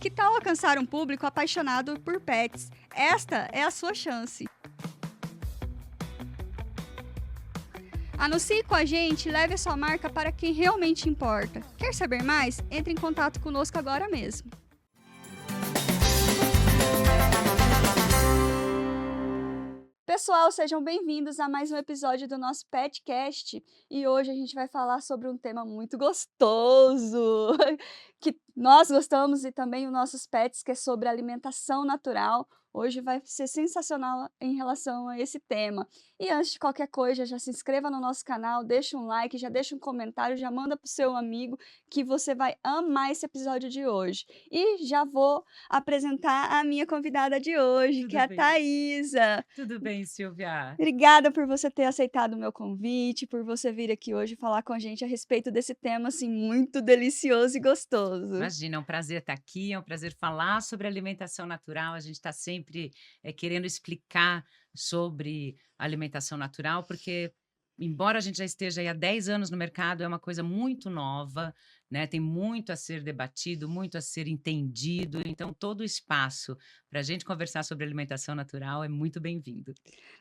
Que tal alcançar um público apaixonado por pets? Esta é a sua chance. Anuncie com a gente e leve a sua marca para quem realmente importa. Quer saber mais? Entre em contato conosco agora mesmo. Pessoal, sejam bem-vindos a mais um episódio do nosso Petcast. E hoje a gente vai falar sobre um tema muito gostoso, que nós gostamos e também os nossos pets, que é sobre alimentação natural. Hoje vai ser sensacional em relação a esse tema. E antes de qualquer coisa, já se inscreva no nosso canal, deixa um like, já deixa um comentário, já manda para o seu amigo que você vai amar esse episódio de hoje. E já vou apresentar a minha convidada de hoje, que é Tudo a bem. Thaisa. Tudo bem, Silvia. Obrigada por você ter aceitado o meu convite, por você vir aqui hoje falar com a gente a respeito desse tema, assim, muito delicioso e gostoso. Imagina, é um prazer estar aqui, é um prazer falar sobre alimentação natural. A gente está sempre querendo explicar sobre alimentação natural, porque, embora a gente já esteja aí há 10 anos no mercado, é uma coisa muito nova, né? Tem muito a ser debatido, muito a ser entendido. Então, todo o espaço para a gente conversar sobre alimentação natural é muito bem-vindo.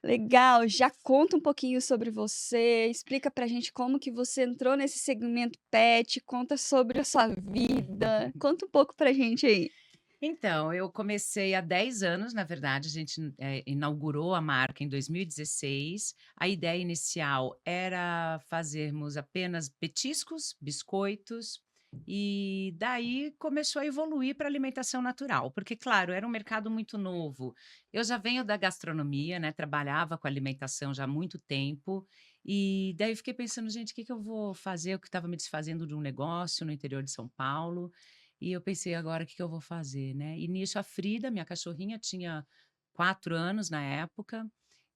Legal, já conta um pouquinho sobre você, explica pra gente como que você entrou nesse segmento pet, conta sobre a sua vida, conta um pouco pra gente aí. Então, eu comecei há 10 anos, na verdade, a gente, inaugurou a marca em 2016. A ideia inicial era fazermos apenas petiscos, biscoitos, e daí começou a evoluir para alimentação natural, porque, claro, era um mercado muito novo. Eu já venho da gastronomia, né, trabalhava com alimentação já há muito tempo, e daí fiquei pensando: "Gente, o que que eu vou fazer?" Eu que estava me desfazendo de um negócio no interior de São Paulo, e eu pensei: "Agora o que que eu vou fazer?", né. E nisso a Frida, minha cachorrinha, tinha 4 anos na época,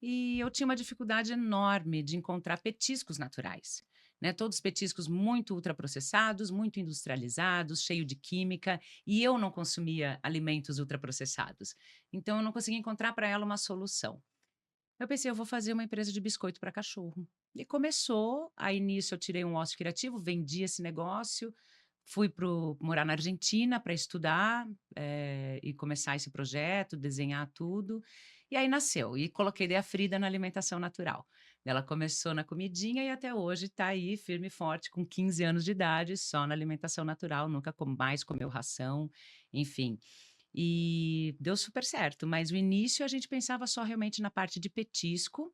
e eu tinha uma dificuldade enorme de encontrar petiscos naturais, né, todos petiscos muito ultraprocessados, muito industrializados, cheio de química, e eu não consumia alimentos ultraprocessados. Então eu não conseguia encontrar para ela uma solução. Eu pensei: "Eu vou fazer uma empresa de biscoito para cachorro". E começou, aí nisso eu tirei um ócio criativo, vendi esse negócio, fui morar na Argentina para estudar, e começar esse projeto, desenhar tudo, e aí nasceu. E coloquei daí a Frida na alimentação natural. Ela começou na comidinha e até hoje está aí firme e forte, com 15 anos de idade, só na alimentação natural, nunca mais comeu ração, enfim. E deu super certo, mas o início a gente pensava só realmente na parte de petisco,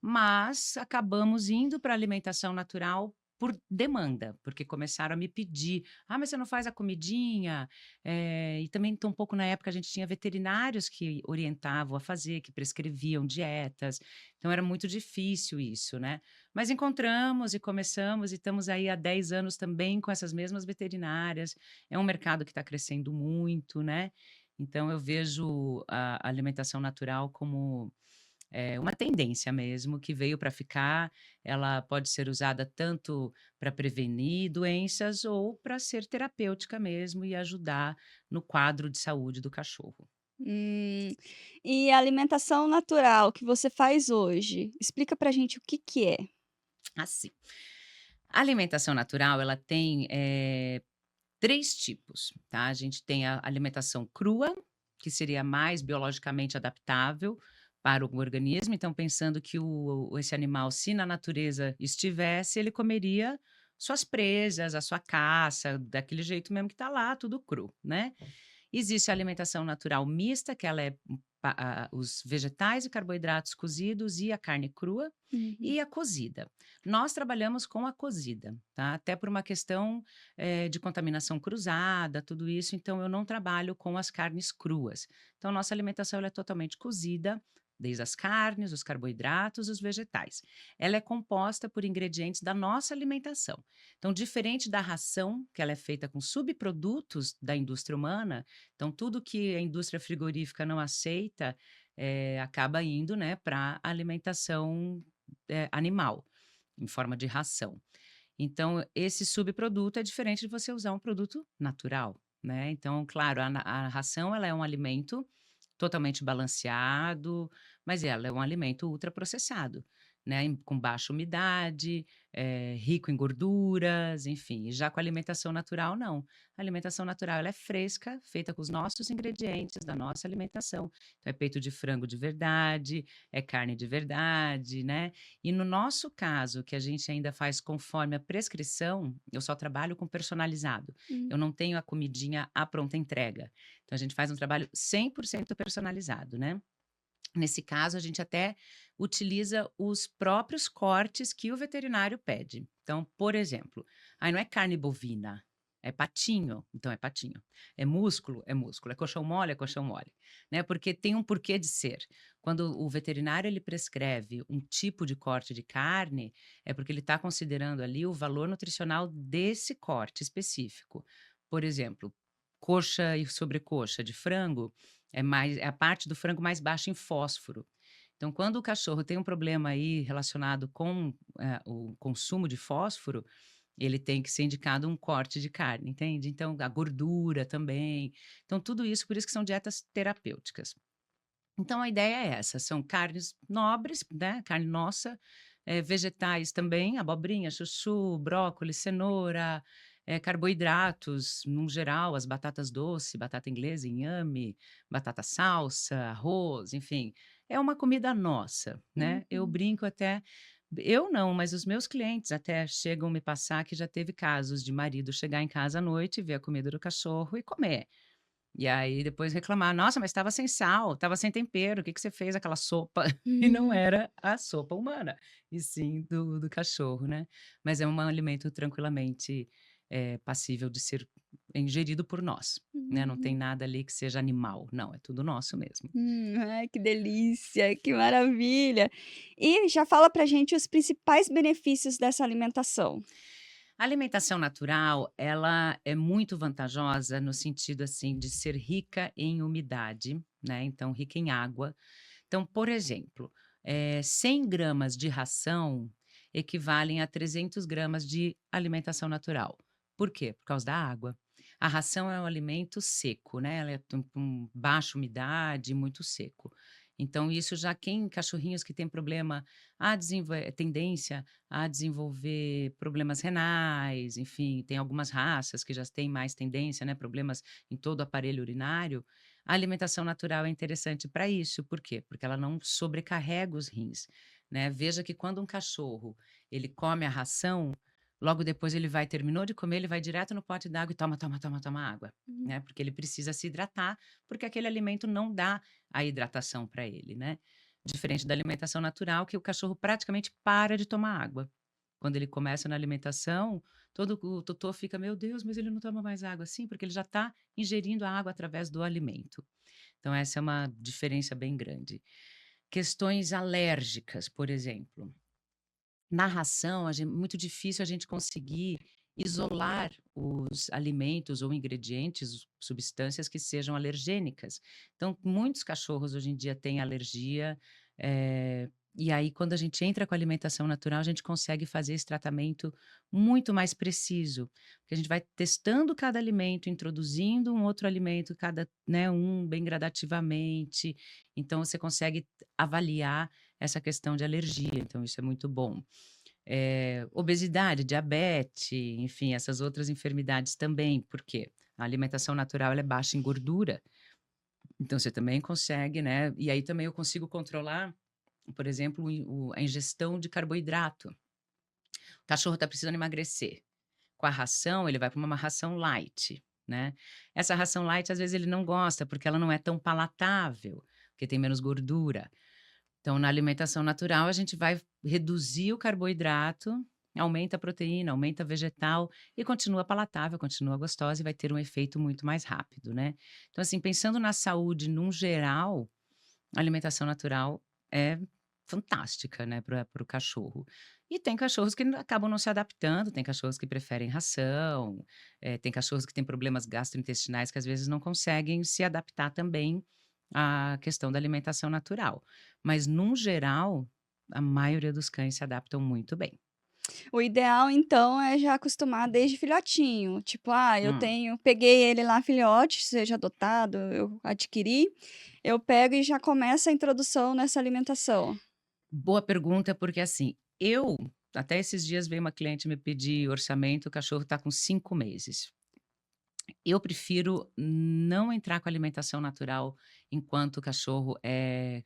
mas acabamos indo para alimentação natural por demanda, porque começaram a me pedir: "Ah, mas você não faz a comidinha?". E também então um pouco na época a gente tinha veterinários que orientavam a fazer, que prescreviam dietas, então era muito difícil isso, né. Mas encontramos e começamos e estamos aí há 10 anos também com essas mesmas veterinárias. É um mercado que está crescendo muito, né, então eu vejo a alimentação natural como uma tendência mesmo que veio para ficar. Ela pode ser usada tanto para prevenir doenças ou para ser terapêutica mesmo e ajudar no quadro de saúde do cachorro. Hum, e a alimentação natural que você faz hoje, explica pra gente o que que é? Assim, a alimentação natural ela tem, 3 tipos, tá. A gente tem a alimentação crua, que seria mais biologicamente adaptável para o organismo, então pensando que esse animal, se na natureza estivesse, ele comeria suas presas, a sua caça, daquele jeito mesmo que está lá, tudo cru, né. Existe a alimentação natural mista, que ela é os vegetais e carboidratos cozidos e a carne crua, Uhum. e a cozida. Nós trabalhamos com a cozida, tá, até por uma questão, de contaminação cruzada, tudo isso, então eu não trabalho com as carnes cruas. Então nossa alimentação ela é totalmente cozida, desde as carnes, os carboidratos, os vegetais. Ela é composta por ingredientes da nossa alimentação. Então, diferente da ração, que ela é feita com subprodutos da indústria humana, então tudo que a indústria frigorífica não aceita, acaba indo, né, pra alimentação, animal, em forma de ração. Então esse subproduto é diferente de você usar um produto natural, né. Então, claro, a ração ela é um alimento totalmente balanceado, mas ela é um alimento ultraprocessado. né, com baixa umidade, rico em gorduras, enfim. E já com a alimentação natural, não. A alimentação natural ela é fresca, feita com os nossos ingredientes da nossa alimentação. Então, é peito de frango de verdade, é carne de verdade, né? E no nosso caso, que a gente ainda faz conforme a prescrição, eu só trabalho com personalizado. Hum. Eu não tenho a comidinha à pronta entrega. Então, a gente faz um trabalho 100% personalizado, né? Nesse caso, a gente até utiliza os próprios cortes que o veterinário pede. Então, por exemplo, aí não é carne bovina, é patinho, então é patinho. É músculo, é músculo. É coxão mole, né? Porque tem um porquê de ser. Quando o veterinário ele prescreve um tipo de corte de carne, é porque ele está considerando ali o valor nutricional desse corte específico. Por exemplo, coxa e sobrecoxa de frango é a parte do frango mais baixa em fósforo. Então, quando o cachorro tem um problema aí relacionado com, o consumo de fósforo, ele tem que ser indicado um corte de carne, entende? Então, a gordura também. Então, tudo isso, por isso que são dietas terapêuticas. Então, a ideia é essa: são carnes nobres, né? Carne nossa, vegetais também, abobrinha, chuchu, brócolis, cenoura, carboidratos, num geral, as batatas doces, batata inglesa, inhame, batata salsa, arroz, enfim. É uma comida nossa, né? Eu Uhum. brinco até. Eu não, mas os meus clientes até chegam a me passar que já teve casos de marido chegar em casa à noite, ver a comida do cachorro e comer. E aí depois reclamar: "Nossa, mas estava sem sal, estava sem tempero, o que que você fez aquela sopa?" E não Hum. era a sopa humana, e sim do cachorro, né. Mas é um alimento tranquilamente, passível de ser ingerido por nós, né, não tem Uhum. nada ali que seja animal, não, é tudo nosso mesmo. Ai, que delícia, que maravilha. E já fala pra gente os principais benefícios dessa alimentação. A alimentação natural, ela é muito vantajosa no sentido, assim, de ser rica em umidade, né, então rica em água. Então, por exemplo, 100 gramas de ração equivalem a 300 gramas de alimentação natural. Por quê? Por causa da água. A ração é um alimento seco, né? Ela é com baixa umidade, muito seco. Então, isso já quem cachorrinhos que têm problema, tendência a desenvolver problemas renais, enfim, tem algumas raças que já têm mais tendência, né? Problemas em todo o aparelho urinário. A alimentação natural é interessante para isso, por quê? Porque ela não sobrecarrega os rins, né. Veja que quando um cachorro, ele come a ração, logo depois ele vai terminou de comer, ele vai direto no pote d'água e toma, toma, toma, toma água, Uhum. né, porque ele precisa se hidratar, porque aquele alimento não dá a hidratação para ele, né. Diferente da alimentação natural, que o cachorro praticamente para de tomar água. Quando ele começa na alimentação, todo o tutor fica: "Meu Deus, mas ele não toma mais água". Sim, porque ele já está ingerindo a água através do alimento. Então essa é uma diferença bem grande. Questões alérgicas, por exemplo. Na ração, muito difícil a gente conseguir isolar os alimentos ou ingredientes, substâncias que sejam alergênicas. Então, muitos cachorros hoje em dia têm alergia, e aí quando a gente entra com a alimentação natural, a gente consegue fazer esse tratamento muito mais preciso, porque a gente vai testando cada alimento, introduzindo um outro alimento, cada, né, um bem gradativamente, então você consegue avaliar essa questão de alergia, então isso é muito bom. Obesidade, diabetes, enfim, essas outras enfermidades também, porque a alimentação natural ela é baixa em gordura, então você também consegue, né, e aí também eu consigo controlar, por exemplo, a ingestão de carboidrato. O cachorro está precisando emagrecer, com a ração ele vai para uma ração light, né. Essa ração light às vezes ele não gosta, porque ela não é tão palatável, porque tem menos gordura. Então, na alimentação natural, a gente vai reduzir o carboidrato, aumenta a proteína, aumenta a vegetal e continua palatável, continua gostosa e vai ter um efeito muito mais rápido, né. Então, assim, pensando na saúde num geral, a alimentação natural é fantástica, né, para o cachorro. E tem cachorros que acabam não se adaptando, tem cachorros que preferem ração, tem cachorros que têm problemas gastrointestinais que às vezes não conseguem se adaptar também à questão da alimentação natural. Mas num geral, a maioria dos cães se adaptam muito bem. O ideal então é já acostumar desde filhotinho, tipo, eu Hum. tenho peguei ele lá filhote, seja adotado, eu adquiri, eu pego e já começo a introdução nessa alimentação. Boa pergunta, porque assim, eu até esses dias veio uma cliente me pedir orçamento, o cachorro está com 5 meses. Eu prefiro não entrar com alimentação natural enquanto o cachorro é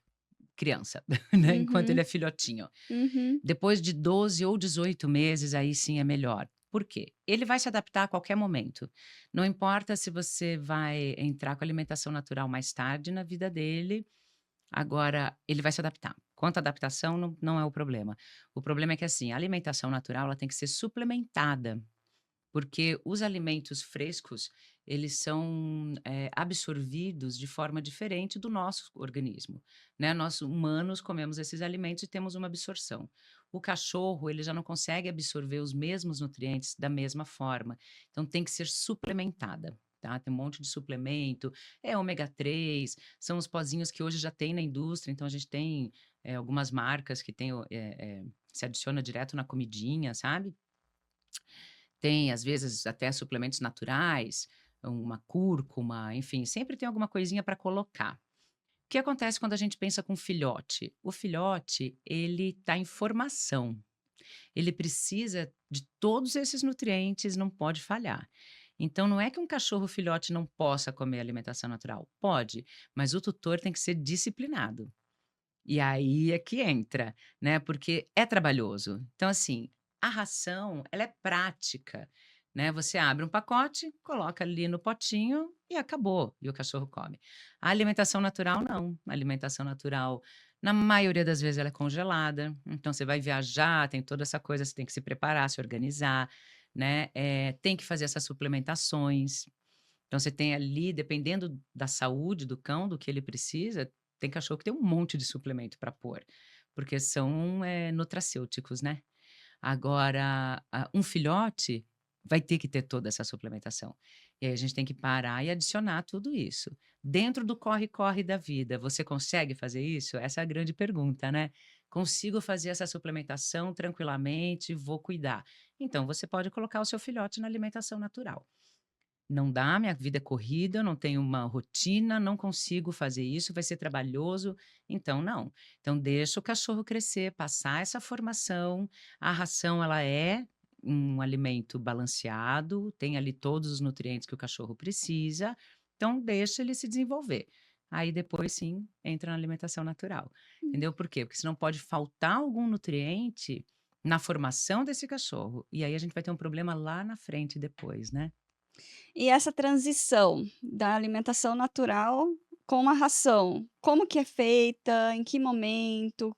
criança, né, enquanto ele Uhum, é filhotinho. uhum, Depois de 12 ou 18 meses, aí sim é melhor. Por quê? Ele vai se adaptar a qualquer momento. Não importa se você vai entrar com alimentação natural mais tarde na vida dele, agora ele vai se adaptar. Quanto à adaptação, não é o problema. O problema é que, assim, a alimentação natural ela tem que ser suplementada. Porque os alimentos frescos, eles são, absorvidos de forma diferente do nosso organismo, né. Nós humanos comemos esses alimentos e temos uma absorção. O cachorro, ele já não consegue absorver os mesmos nutrientes da mesma forma, então tem que ser suplementada, tá. Tem um monte de suplemento, é ômega 3, são os pozinhos que hoje já tem na indústria, então a gente tem, algumas marcas que tem se adiciona direto na comidinha, sabe. Tem, às vezes, até suplementos naturais, uma cúrcuma, enfim, sempre tem alguma coisinha para colocar. O que acontece quando a gente pensa com filhote? O filhote, ele está em formação. Ele precisa de todos esses nutrientes, não pode falhar. Então, não é que um cachorro filhote não possa comer alimentação natural. Pode, mas o tutor tem que ser disciplinado. E aí é que entra, né, porque é trabalhoso. Então, assim, a ração, ela é prática, né, você abre um pacote, coloca ali no potinho e acabou, e o cachorro come. A alimentação natural não, a alimentação natural, na maioria das vezes ela é congelada, então você vai viajar, tem toda essa coisa, você tem que se preparar, se organizar, né, tem que fazer essas suplementações. Então você tem ali, dependendo da saúde do cão, do que ele precisa, tem cachorro que tem um monte de suplemento para pôr, porque são, nutracêuticos, né. Agora, um filhote vai ter que ter toda essa suplementação. E aí a gente tem que parar e adicionar tudo isso. Dentro do corre-corre da vida, você consegue fazer isso? Essa é a grande pergunta, né. Consigo fazer essa suplementação tranquilamente, vou cuidar. Então você pode colocar o seu filhote na alimentação natural. Não dá, minha vida é corrida, eu não tenho uma rotina, não consigo fazer isso, vai ser trabalhoso, então não. Então deixa o cachorro crescer, passar essa formação, a ração ela é um alimento balanceado, tem ali todos os nutrientes que o cachorro precisa, então deixa ele se desenvolver. Aí depois sim, entra na alimentação natural, hum. entendeu por quê? Porque senão pode faltar algum nutriente na formação desse cachorro, e aí a gente vai ter um problema lá na frente depois, né. E essa transição da alimentação natural com uma ração, como que é feita, em que momento?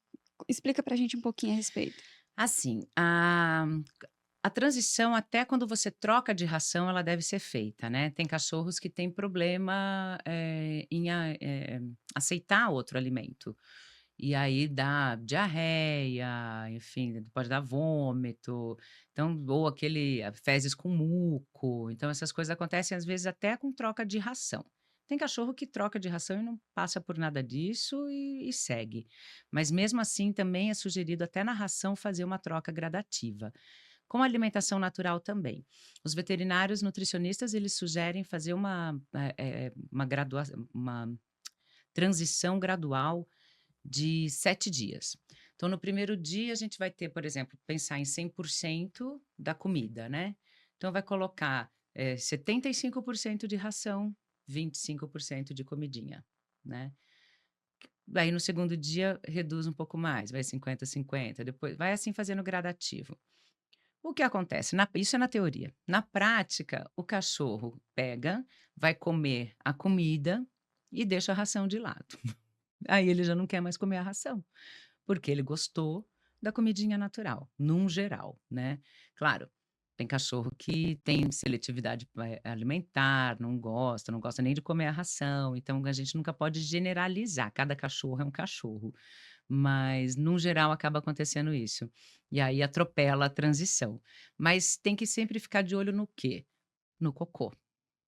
Explica pra gente um pouquinho a respeito. Assim, a transição até quando você troca de ração, ela deve ser feita, né. Tem cachorros que têm problema, aceitar outro alimento. E aí dá diarreia, enfim, pode dar vômito, então ou fezes com muco, então essas coisas acontecem às vezes até com troca de ração. Tem cachorro que troca de ração e não passa por nada disso e segue. Mas mesmo assim também é sugerido até na ração fazer uma troca gradativa. Com a alimentação natural também. Os veterinários nutricionistas, eles sugerem fazer uma transição gradual de 7 dias. Então, no primeiro dia, a gente vai ter, por exemplo, pensar em 100% da comida, né. Então vai colocar, 75% de ração, 25% de comidinha, né. Daí no segundo dia reduz um pouco mais, vai 50-50, depois vai assim fazendo gradativo. O que acontece? Isso é na teoria. Na prática, o cachorro pega, vai comer a comida e deixa a ração de lado. Aí ele já não quer mais comer a ração, porque ele gostou da comidinha natural, num geral, né. Claro, tem cachorro que tem seletividade, alimentar, não gosta nem de comer a ração, então a gente nunca pode generalizar, cada cachorro é um cachorro, mas num geral acaba acontecendo isso. E aí atropela a transição. Mas tem que sempre ficar de olho no quê? No cocô.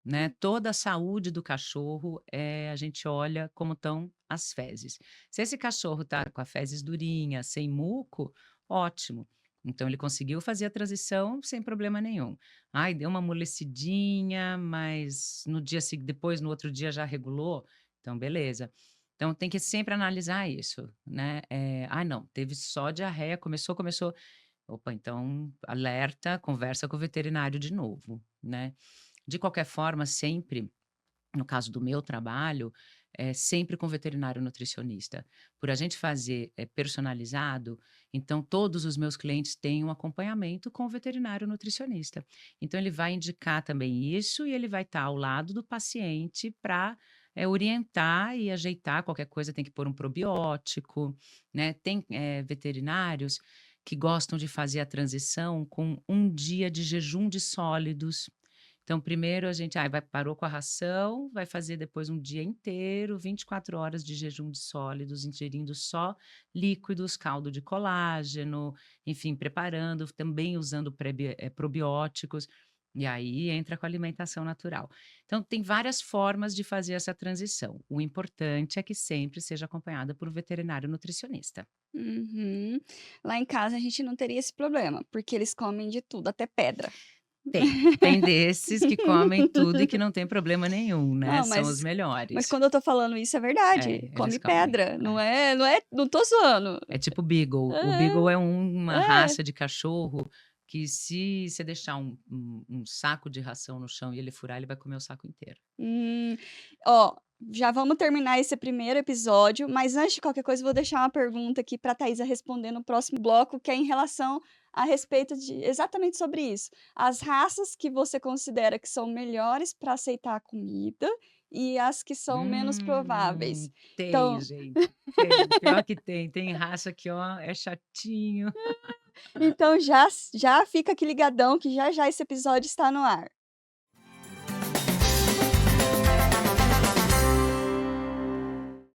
Né, toda a saúde do cachorro, a gente olha como estão as fezes. Se esse cachorro está com a fezes durinha, sem muco, ótimo. Então ele conseguiu fazer a transição sem problema nenhum. Ai, deu uma amolecidinha, mas no outro dia já regulou, então beleza. Então tem que sempre analisar isso, né. "Ah, não, teve só diarreia, começou, opa, então alerta, conversa com o veterinário de novo", né. De qualquer forma, sempre no caso do meu trabalho, é sempre com veterinário nutricionista. Por a gente fazer, personalizado, então todos os meus clientes têm um acompanhamento com o veterinário nutricionista. Então ele vai indicar também isso e ele vai estar ao lado do paciente para, orientar e ajeitar qualquer coisa, tem que pôr um probiótico, né. Tem, veterinários que gostam de fazer a transição com um dia de jejum de sólidos. Então, primeiro a gente vai parou com a ração, vai fazer depois um dia inteiro, 24 horas de jejum de sólidos, ingerindo só líquidos, caldo de colágeno, enfim, preparando, também usando probióticos, e aí entra com a alimentação natural. Então, tem várias formas de fazer essa transição. O importante é que sempre seja acompanhada por um veterinário nutricionista. Uhum. Lá em casa a gente não teria esse problema, porque eles comem de tudo, até pedra. Tem desses que comem tudo e que não tem problema nenhum, né, Não, são os mas melhores. quando eu tô falando isso é verdade, É, eles come comem. pedra, É. não tô zoando. É tipo Beagle. O Aham, Beagle é uma é. raça de cachorro que se você deixar um saco de ração no chão e ele furar, ele vai comer o saco inteiro. Hum, ó, já vamos terminar esse primeiro episódio, mas antes de qualquer coisa, eu vou deixar uma pergunta aqui para a Thaisa responder no próximo bloco, que é em relação a respeito de exatamente sobre isso. As raças que você considera que são melhores para aceitar a comida e as que são menos prováveis. Tem, Então, gente, tem. Pior que tem. Tem raça que, ó, é chatinho. então já fica aqui ligadão que já já esse episódio está no ar.